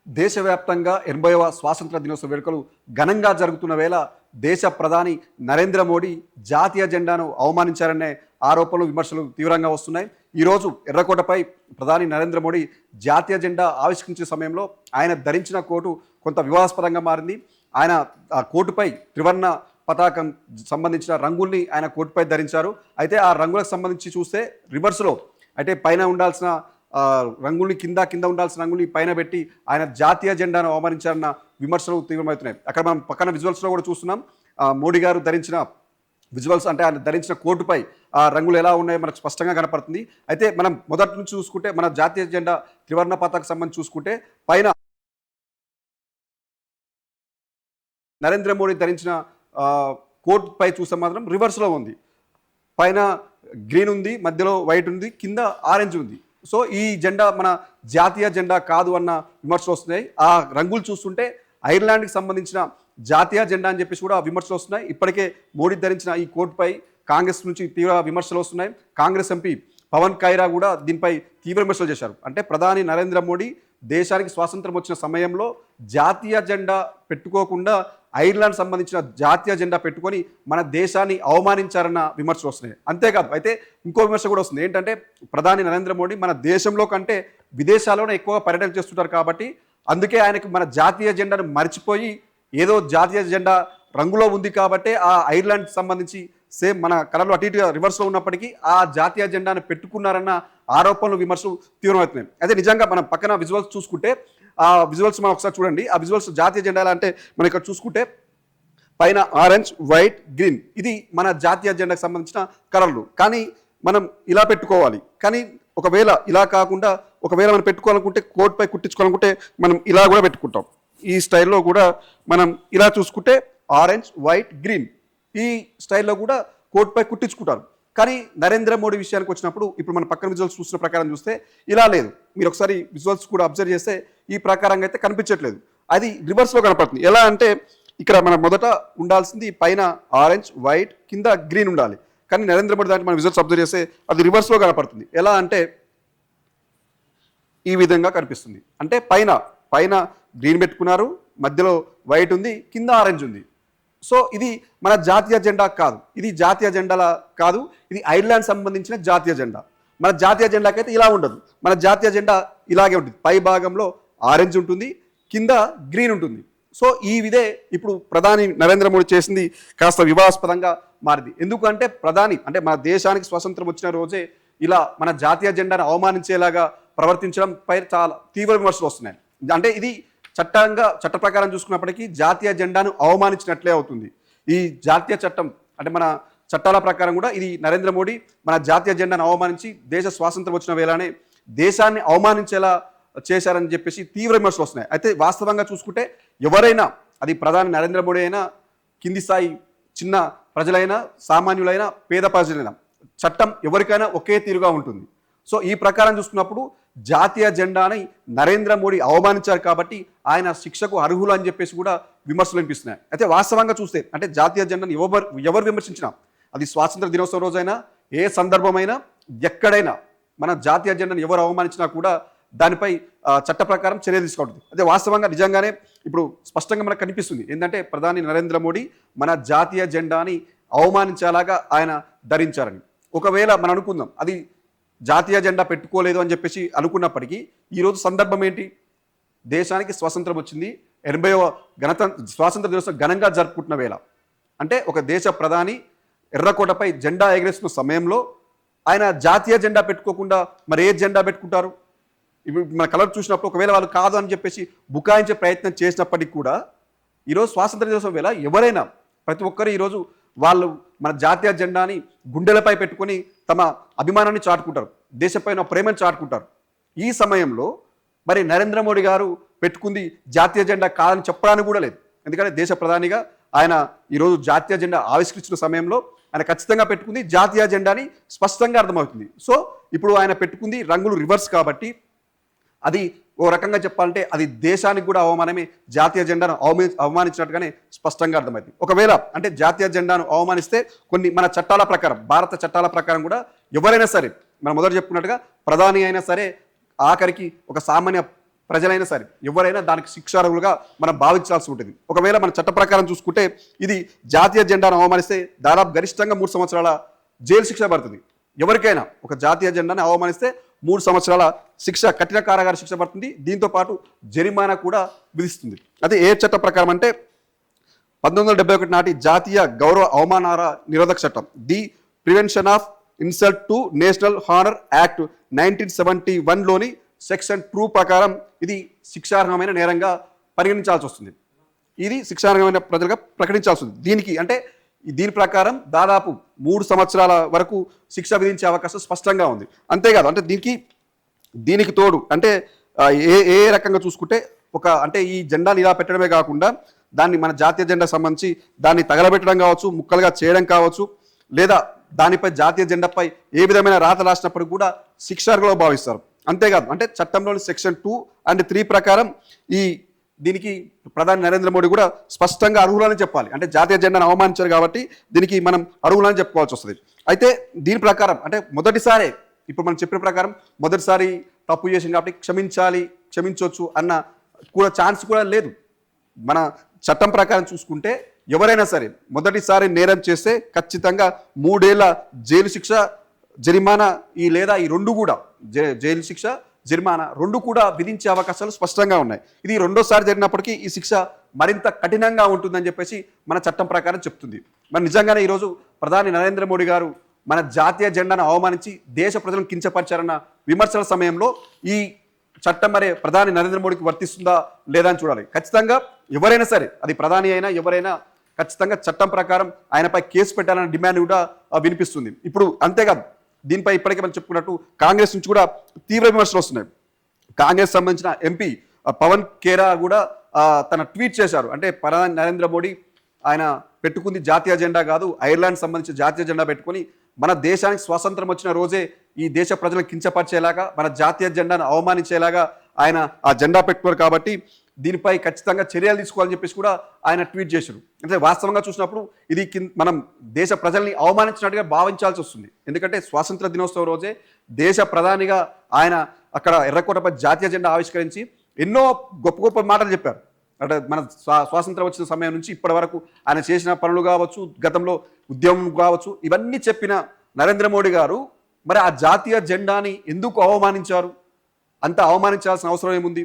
దేశవ్యాప్తంగా 80వ స్వాతంత్ర దినోత్సవ వేడుకలు ఘనంగా జరుగుతున్న వేళ దేశ ప్రధాని నరేంద్ర మోడీ జాతీయ జెండాను అవమానించారనే ఆరోపణలు విమర్శలు తీవ్రంగా వస్తున్నాయి. ఈరోజు ఎర్రకోటపై ప్రధాని నరేంద్ర మోడీ జాతీయ జెండా ఆవిష్కరించే సమయంలో ఆయన ధరించిన కోటు కొంత వివాదాస్పదంగా మారింది. ఆయన ఆ కోటుపై త్రివర్ణ పతాకం సంబంధించిన రంగుల్ని ఆయన కోటుపై ధరించారు. అయితే ఆ రంగులకు సంబంధించి చూస్తే రివర్స్లో అయితే పైన ఉండాల్సిన రంగుల్ని కింద ఉండాల్సిన రంగుల్ని పైన పెట్టి ఆయన జాతీయ జెండాను అవమానించారన్న విమర్శలు తీవ్రమవుతున్నాయి. అక్కడ మనం పక్కన విజువల్స్లో కూడా చూస్తున్నాం. మోడీ గారు ధరించిన విజువల్స్ అంటే ఆయన ధరించిన కోటుపై ఆ రంగులు ఎలా ఉన్నాయో మనకు స్పష్టంగా కనపడుతుంది. అయితే మనం మొదటి నుంచి చూసుకుంటే మన జాతీయ జెండా త్రివర్ణ పతాకం సంబంధించి చూసుకుంటే పైన నరేంద్ర మోడీ ధరించిన కోట్ పై చూస్తే మాత్రం రివర్స్లో ఉంది. పైన గ్రీన్ ఉంది, మధ్యలో వైట్ ఉంది, కింద ఆరెంజ్ ఉంది. సో ఈ జెండా మన జాతీయ జెండా కాదు అన్న విమర్శలు వస్తున్నాయి. ఆ రంగులు చూస్తుంటే ఐర్లాండ్కి సంబంధించిన జాతీయ జెండా అని చెప్పేసి కూడా విమర్శలు వస్తున్నాయి. ఇప్పటికే మోడీ ధరించిన ఈ కోట్పై కాంగ్రెస్ నుంచి తీవ్ర విమర్శలు వస్తున్నాయి. కాంగ్రెస్ ఎంపీ పవన్ ఖైరా కూడా దీనిపై తీవ్ర విమర్శలు చేశారు. అంటే ప్రధాని నరేంద్ర మోడీ దేశానికి స్వాతంత్రం వచ్చిన సమయంలో జాతీయ జెండా పెట్టుకోకుండా ఐర్లాండ్ సంబంధించిన జాతీయ జెండా పెట్టుకొని మన దేశాన్ని అవమానించారన్న విమర్శలు వస్తున్నాయి. అంతేకాదు అయితే ఇంకో విమర్శ కూడా వస్తుంది. ఏంటంటే ప్రధాని నరేంద్ర మోడీ మన దేశంలో కంటే విదేశాల్లోనే ఎక్కువగా పర్యటన చేస్తుంటారు కాబట్టి అందుకే ఆయనకు మన జాతీయ జెండాను మర్చిపోయి ఏదో జాతీయ జెండా రంగులో ఉంది కాబట్టి ఆ ఐర్లాండ్కి సంబంధించి సేమ్ మన కలర్లో అటు ఇటుగా రివర్స్లో ఉన్నప్పటికీ ఆ జాతీయ జెండాను పెట్టుకున్నారన్న ఆరోపణలు విమర్శలు తీవ్రమవుతున్నాయి. అయితే నిజంగా మనం పక్కన విజువల్స్ చూసుకుంటే ఆ విజువల్స్ మనం ఒకసారి చూడండి. ఆ విజువల్స్ జాతీయ జెండా అంటే మనం ఇక్కడ చూసుకుంటే పైన ఆరెంజ్, వైట్, గ్రీన్ ఇది మన జాతీయ జెండాకు సంబంధించిన కలర్లు. కానీ మనం ఇలా పెట్టుకోవాలి. కానీ ఒకవేళ ఇలా కాకుండా ఒకవేళ మనం పెట్టుకోవాలనుకుంటే కోట్ పై కుట్టించుకోవాలనుకుంటే మనం ఇలా కూడా పెట్టుకుంటాం. ఈ స్టైల్లో కూడా మనం ఇలా చూసుకుంటే ఆరెంజ్, వైట్, గ్రీన్ ఈ స్టైల్లో కూడా కోట్ పై కుట్టించుకుంటారు. కానీ నరేంద్ర మోడీ విషయానికి వచ్చినప్పుడు ఇప్పుడు మన పక్కన విజువల్స్ చూసిన ప్రకారం చూస్తే ఇలా లేదు. మీరు ఒకసారి విజువల్స్ కూడా అబ్జర్వ్ చేస్తే ఈ ప్రకారంగా అయితే కనిపించట్లేదు. అది రివర్స్లో కనపడుతుంది. ఎలా అంటే ఇక్కడ మనం మొదట ఉండాల్సింది పైన ఆరెంజ్, వైట్, కింద గ్రీన్ ఉండాలి. కానీ నరేంద్ర మోడీ దాంట్లో మన విజువల్స్ అబ్జర్వ్ చేస్తే అది రివర్స్లో కనపడుతుంది. ఎలా అంటే ఈ విధంగా కనిపిస్తుంది. అంటే పైన గ్రీన్ పెట్టుకున్నారు, మధ్యలో వైట్ ఉంది, కింద ఆరెంజ్ ఉంది. సో ఇది మన జాతీయ జెండా కాదు, ఇది జాతీయ జెండాలా కాదు, ఇది ఐర్లాండ్ సంబంధించిన జాతీయ జెండా. మన జాతీయ జెండాకైతే ఇలా ఉండదు. మన జాతీయ జెండా ఇలాగే ఉంటుంది. పై భాగంలో ఆరెంజ్ ఉంటుంది, కింద గ్రీన్ ఉంటుంది. సో ఈ విధే ఇప్పుడు ప్రధాని నరేంద్ర మోడీ చేసింది కాస్త వివాదాస్పదంగా మారింది. ఎందుకంటే ప్రధాని అంటే మన దేశానికి స్వాతంత్రం వచ్చిన రోజే ఇలా మన జాతీయ జెండాను అవమానించేలాగా ప్రవర్తించడంపై చాలా తీవ్ర విమర్శలు వస్తున్నాయి. అంటే ఇది చట్ట ప్రకారం చూసుకున్నప్పటికీ జాతీయ జెండాను అవమానించినట్లే అవుతుంది. ఈ జాతీయ చట్టం అంటే మన చట్టాల ప్రకారం కూడా ఇది నరేంద్ర మోడీ మన జాతీయ జెండాను అవమానించి దేశ స్వాతంత్రం వచ్చిన వేళనే దేశాన్ని అవమానించేలా చేశారని చెప్పేసి తీవ్ర విమర్శలు వస్తున్నాయి. అయితే వాస్తవంగా చూసుకుంటే ఎవరైనా అది ప్రధాని నరేంద్ర మోడీ అయినా, కింది స్థాయి చిన్న ప్రజలైనా, సామాన్యులైనా, పేద ప్రజలైనా చట్టం ఎవరికైనా ఒకే తీరుగా ఉంటుంది. సో ఈ ప్రకారం చూసుకున్నప్పుడు జాతీయ జెండాని నరేంద్ర మోడీ అవమానించారు కాబట్టి ఆయన శిక్షకు అర్హులు అని చెప్పేసి కూడా విమర్శలు వినిపిస్తున్నాయి. అయితే వాస్తవంగా చూస్తే అంటే జాతీయ జెండాని ఎవరు విమర్శించినా అది స్వాతంత్ర దినోత్సవం రోజైనా, ఏ సందర్భమైనా, ఎక్కడైనా మన జాతీయ జెండాని ఎవరు అవమానించినా కూడా దానిపై చట్ట ప్రకారం చర్య తీసుకుంటుంది. అదే వాస్తవంగా నిజంగానే ఇప్పుడు స్పష్టంగా మనకు కనిపిస్తుంది. ఏంటంటే ప్రధాని నరేంద్ర మోడీ మన జాతీయ జెండాని అవమానించేలాగా ఆయన ధరించారని. ఒకవేళ మనం అనుకుందాం అది జాతీయ జెండా పెట్టుకోలేదు అని చెప్పేసి అనుకున్నప్పటికీ ఈరోజు సందర్భం ఏంటి? దేశానికి స్వాతంత్రం వచ్చింది, 80వ స్వాతంత్ర దినోత్సవం ఘనంగా జరుపుకుంటున్న వేళ. అంటే ఒక దేశ ప్రధాని ఎర్రకోటపై జెండా ఎగరేస్తున్న సమయంలో ఆయన జాతీయ జెండా పెట్టుకోకుండా మరి ఏ జెండా పెట్టుకుంటారు? ఇప్పుడు మన కలర్ చూసినప్పుడు ఒకవేళ వాళ్ళు కాదు అని చెప్పేసి బుకాయించే ప్రయత్నం చేసినప్పటికీ కూడా ఈరోజు స్వాతంత్ర దినోత్సవం వేళ ఎవరైనా ప్రతి ఒక్కరు ఈరోజు వాళ్ళు మన జాతీయ జెండాని గుండెలపై పెట్టుకొని తమ అభిమానాన్ని చాటుకుంటారు, దేశపైన ప్రేమను చాటుకుంటారు. ఈ సమయంలో మరి నరేంద్ర మోడీ గారు పెట్టుకుంది జాతీయ జెండా కాదని చెప్పడానికి కూడా లేదు. ఎందుకంటే దేశ ప్రధానిగా ఆయన ఈరోజు జాతీయ జెండా ఆవిష్కరించిన సమయంలో ఆయన ఖచ్చితంగా పెట్టుకుంది జాతీయ జెండాని స్పష్టంగా అర్థమవుతుంది. సో ఇప్పుడు ఆయన పెట్టుకుంది రంగులు రివర్స్ కాబట్టి అది ఓ రకంగా చెప్పాలంటే అది దేశానికి కూడా అవమానమే, జాతీయ జెండాను అవమానించినట్టుగానే స్పష్టంగా అర్థమైంది. ఒకవేళ అంటే జాతీయ జెండాను అవమానిస్తే కొన్ని మన చట్టాల ప్రకారం, భారత చట్టాల ప్రకారం కూడా ఎవరైనా సరే మనం మొదట చెప్పుకున్నట్టుగా ప్రధాని అయినా సరే ఆఖరికి ఒక సామాన్య ప్రజలైనా సరే ఎవరైనా దానికి శిక్షార్హులుగా మనం భావించాల్సి ఉంటుంది. ఒకవేళ మన చట్ట ప్రకారం చూసుకుంటే ఇది జాతీయ జెండాను అవమానిస్తే దాదాపు గరిష్టంగా 3 సంవత్సరాల జైలు శిక్ష పడుతుంది. ఎవరికైనా ఒక జాతీయ జెండాను అవమానిస్తే 3 సంవత్సరాల శిక్ష, కఠిన కారాగార శిక్ష పడుతుంది. దీంతో పాటు జరిమానా కూడా విధిస్తుంది. అదే ఏ చట్ట ప్రకారం అంటే 1971 నాటి జాతీయ గౌరవ అవమానాల నిరోధక చట్టం, the prevention of insult to national honour act 1971లోని సెక్షన్ 2 ప్రకారం ఇది శిక్షార్హమైన నేరంగా పరిగణించాల్సి వస్తుంది. ఇది శిక్షార్హమైన ప్రజలుగా ప్రకటించాల్సి ఉంది. దీనికి అంటే దీని ప్రకారం దాదాపు 3 సంవత్సరాల వరకు శిక్ష విధించే అవకాశం స్పష్టంగా ఉంది. అంతేకాదు అంటే దీనికి తోడు అంటే ఏ ఏ రకంగా చూసుకుంటే అంటే ఈ జెండాని ఇలా పెట్టడమే కాకుండా దాన్ని మన జాతీయ జెండా సంబంధించి దాన్ని తగలబెట్టడం కావచ్చు, ముక్కలుగా చేయడం కావచ్చు, లేదా దానిపై జాతీయ జెండాపై ఏ విధమైన రాత రాసినప్పుడు కూడా శిక్షార్హులుగా భావిస్తారు. అంతేకాదు అంటే చట్టంలోని సెక్షన్ 2 అండ్ 3 ప్రకారం దీనికి ప్రధాని నరేంద్ర మోడీ కూడా స్పష్టంగా అర్హులని చెప్పాలి. అంటే జాతీయ జెండాను అవమానించారు కాబట్టి దీనికి మనం అర్హులని చెప్పుకోవాల్సి వస్తుంది. అయితే దీని ప్రకారం అంటే మొదటిసారి ఇప్పుడు మనం చెప్పిన ప్రకారం మొదటిసారి తప్పు చేసింది కాబట్టి క్షమించవచ్చు అన్న కూడా ఛాన్స్ కూడా లేదు. మన చట్టం ప్రకారం చూసుకుంటే ఎవరైనా సరే మొదటిసారి నేరం చేస్తే ఖచ్చితంగా 3 ఏళ్ల జైలు శిక్ష, జరిమానా లేదా ఈ రెండు కూడా జైలు శిక్ష, జరిమానా రెండు కూడా విధించే అవకాశాలు స్పష్టంగా ఉన్నాయి. ఇది రెండోసారి జరిగినప్పటికీ ఈ శిక్ష మరింత కఠినంగా ఉంటుందని చెప్పేసి మన చట్టం ప్రకారం చెప్తుంది. మరి నిజంగానే ఈరోజు ప్రధాని నరేంద్ర మోడీ గారు మన జాతీయ జెండాను అవమానించి దేశ ప్రజలను కించపరిచారన్న విమర్శల సమయంలో ఈ చట్టం మరి ప్రధాని నరేంద్ర మోడీకి వర్తిస్తుందా లేదా అని చూడాలి. ఖచ్చితంగా ఎవరైనా సరే, అది ప్రధాని అయినా ఎవరైనా ఖచ్చితంగా చట్టం ప్రకారం ఆయనపై కేసు పెట్టాలన్న డిమాండ్ కూడా వినిపిస్తుంది. ఇప్పుడు అంతేకాదు దీనిపై ఇప్పటికే మనం చెప్పుకున్నట్టు కాంగ్రెస్ నుంచి కూడా తీవ్ర విమర్శలు వస్తున్నాయి. కాంగ్రెస్ సంబంధించిన ఎంపీ పవన్ ఖేరా కూడా తన ట్వీట్ చేశారు. అంటే ప్రధాని నరేంద్ర మోడీ ఆయన పెట్టుకుంది జాతీయ జెండా కాదు, ఐర్లాండ్ సంబంధించిన జాతీయ జెండా పెట్టుకొని మన దేశానికి స్వాతంత్రం వచ్చిన రోజే ఈ దేశ ప్రజలను కించపరిచేలాగా, మన జాతీయ జెండాను అవమానించేలాగా ఆయన ఆ జెండా పెట్టుకోరు కాబట్టి దీనిపై ఖచ్చితంగా చర్యలు తీసుకోవాలని చెప్పేసి కూడా ఆయన ట్వీట్ చేశారు. అంటే వాస్తవంగా చూసినప్పుడు ఇది మనం దేశ ప్రజల్ని అవమానించినట్టుగా భావించాల్సి వస్తుంది. ఎందుకంటే స్వాతంత్ర దినోత్సవం రోజే దేశ ప్రధానిగా ఆయన అక్కడ ఎర్రకోటపై జాతీయ జెండా ఆవిష్కరించి ఎన్నో గొప్ప గొప్ప మాటలు చెప్పారు. అంటే మన స్వాతంత్రం వచ్చిన సమయం నుంచి ఇప్పటి వరకు ఆయన చేసిన పనులు కావచ్చు, గతంలో ఉద్యమం కావచ్చు, ఇవన్నీ చెప్పిన నరేంద్ర మోడీ గారు మరి ఆ జాతీయ జెండాని ఎందుకు అవమానించారు? అంత అవమానించాల్సిన అవసరం ఏముంది?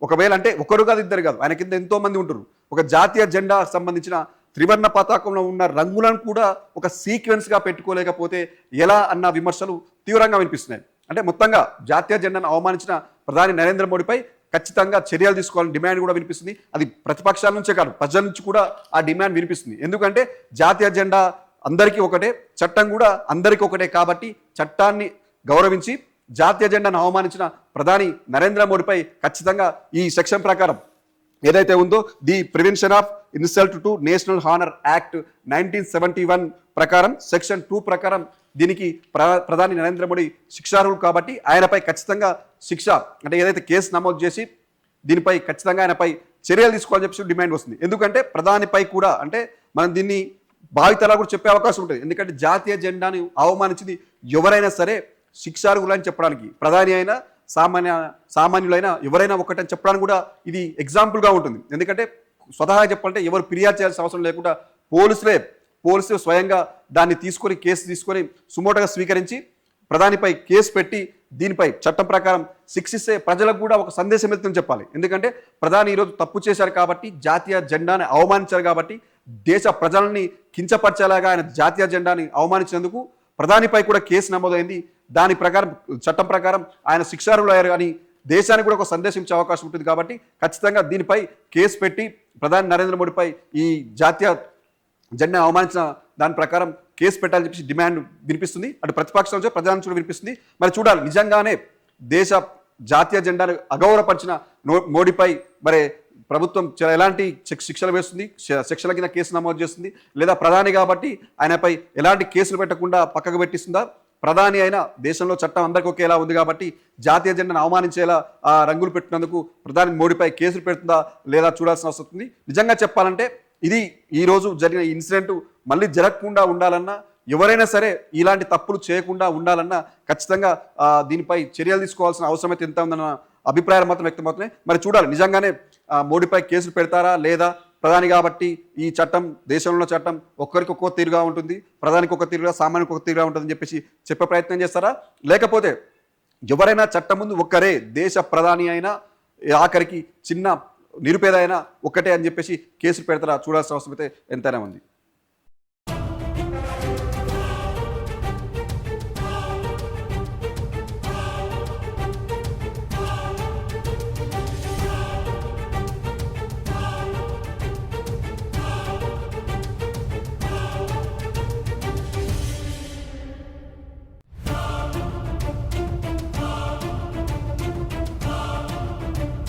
ఒకవేళ అంటే ఒకరు కాదు, ఇద్దరు కాదు, ఆయన కింద ఎంతో మంది ఉంటారు. ఒక జాతీయ జెండా సంబంధించిన త్రివర్ణ పతాకంలో ఉన్న రంగులను కూడా ఒక సీక్వెన్స్గా పెట్టుకోలేకపోతే ఎలా అన్న విమర్శలు తీవ్రంగా వినిపిస్తున్నాయి. అంటే మొత్తంగా జాతీయ జెండాను అవమానించిన ప్రధాని నరేంద్ర మోడీపై ఖచ్చితంగా చర్యలు తీసుకోవాలని డిమాండ్ కూడా వినిపిస్తుంది. అది ప్రతిపక్షాల నుంచే కాదు, ప్రజల నుంచి కూడా ఆ డిమాండ్ వినిపిస్తుంది. ఎందుకంటే జాతీయ జెండా అందరికీ ఒకటే, చట్టం కూడా అందరికీ ఒకటే కాబట్టి చట్టాన్ని గౌరవించి జాతీయ జెండాను అవమానించిన ప్రధాని నరేంద్ర మోడీపై ఖచ్చితంగా ఈ సెక్షన్ ప్రకారం ఏదైతే ఉందో the prevention of insult to national honour act 1971 ప్రకారం సెక్షన్ 2 ప్రకారం దీనికి ప్రధాని నరేంద్ర మోడీ శిక్షార్హులు కాబట్టి ఆయనపై ఖచ్చితంగా శిక్ష అంటే ఏదైతే కేసు నమోదు చేసి దీనిపై ఖచ్చితంగా ఆయనపై చర్యలు తీసుకోవాలని చెప్పి డిమాండ్ వస్తుంది. ఎందుకంటే ప్రధానిపై కూడా అంటే మనం దీన్ని భావితలా కూడా చెప్పే అవకాశం ఉంటుంది. ఎందుకంటే జాతీయ జెండాని అవమానించింది ఎవరైనా సరే శిక్షార్హులని చెప్పడానికి, ప్రధాని అయినా సామాన్యులైనా ఎవరైనా ఒకటని చెప్పడానికి కూడా ఇది ఎగ్జాంపుల్గా ఉంటుంది. ఎందుకంటే స్వతహాగా చెప్పాలంటే ఎవరు ఫిర్యాదు చేయాల్సిన అవసరం లేకుండా పోలీసులు స్వయంగా దాన్ని కేసు తీసుకొని సుమోటగా స్వీకరించి ప్రధానిపై కేసు పెట్టి దీనిపై చట్టం ప్రకారం శిక్షిస్తే ప్రజలకు కూడా ఒక సందేశం వెళ్తుందని చెప్పాలి. ఎందుకంటే ప్రధాని ఈరోజు తప్పు చేశారు కాబట్టి, జాతీయ జెండాని అవమానించారు కాబట్టి, దేశ ప్రజల్ని కించపరిచేలాగా ఆయన జాతీయ జెండాని అవమానించినందుకు ప్రధానిపై కూడా కేసు నమోదైంది. దాని ప్రకారం చట్టం ప్రకారం ఆయన శిక్షార్హులు అయ్యారు అని దేశానికి కూడా ఒక సందేశం ఇచ్చే అవకాశం ఉంటుంది. కాబట్టి ఖచ్చితంగా దీనిపై కేసు పెట్టి ప్రధాని నరేంద్ర మోడీపై ఈ జాతీయ జెండా అవమానించిన దాని ప్రకారం కేసు పెట్టాలని చెప్పేసి డిమాండ్ వినిపిస్తుంది. అటు ప్రతిపక్షం నుంచి ప్రజల నుంచి వినిపిస్తుంది. మరి చూడాలి నిజంగానే దేశ జాతీయ జెండాను అగౌరవపరిచిన మోడీపై మరి ప్రభుత్వం ఎలాంటి శిక్షలు వేస్తుంది, శిక్షల కింద కేసు నమోదు చేస్తుంది, లేదా ప్రధాని కాబట్టి ఆయనపై ఎలాంటి కేసులు పెట్టకుండా పక్కకు పెట్టిస్తుందా? ప్రధాని అయినా దేశంలో చట్టం అందరికీ ఒకేలా ఉంది కాబట్టి జాతీయ జెండాను అవమానించేలా ఆ రంగులు పెట్టినందుకు ప్రధాని మోడీపై కేసులు పెడుతుందా లేదా చూడాల్సిన అవసరం ఉంది. నిజంగా చెప్పాలంటే ఇది ఈరోజు జరిగిన ఇన్సిడెంట్ మళ్ళీ జరగకుండా ఉండాలన్నా, ఎవరైనా సరే ఇలాంటి తప్పులు చేయకుండా ఉండాలన్నా ఖచ్చితంగా దీనిపై చర్యలు తీసుకోవాల్సిన అవసరం అయితే ఎంత ఉందన్న అభిప్రాయాలు మాత్రం వ్యక్తమవుతున్నాయి. మరి చూడాలి నిజంగానే మోడీపై కేసులు పెడతారా లేదా, ప్రధాని కాబట్టి ఈ చట్టం దేశంలో చట్టం ఒక్కరికి ఒక్కో తీరుగా ఉంటుంది, ప్రధానికి ఒక తీరుగా సామాన్యునికి ఒక తీరుగా ఉంటుందని చెప్పే ప్రయత్నం చేస్తారా, లేకపోతే ఎవరైనా చట్టం ముందు ఒక్కరే, దేశ ప్రధాని అయినా ఆఖరికి చిన్న నిరుపేద అయినా ఒక్కటే అని చెప్పేసి కేసులు పెడతారా చూడాల్సిన అవసరం అయితే ఎంతైనా ఉంది.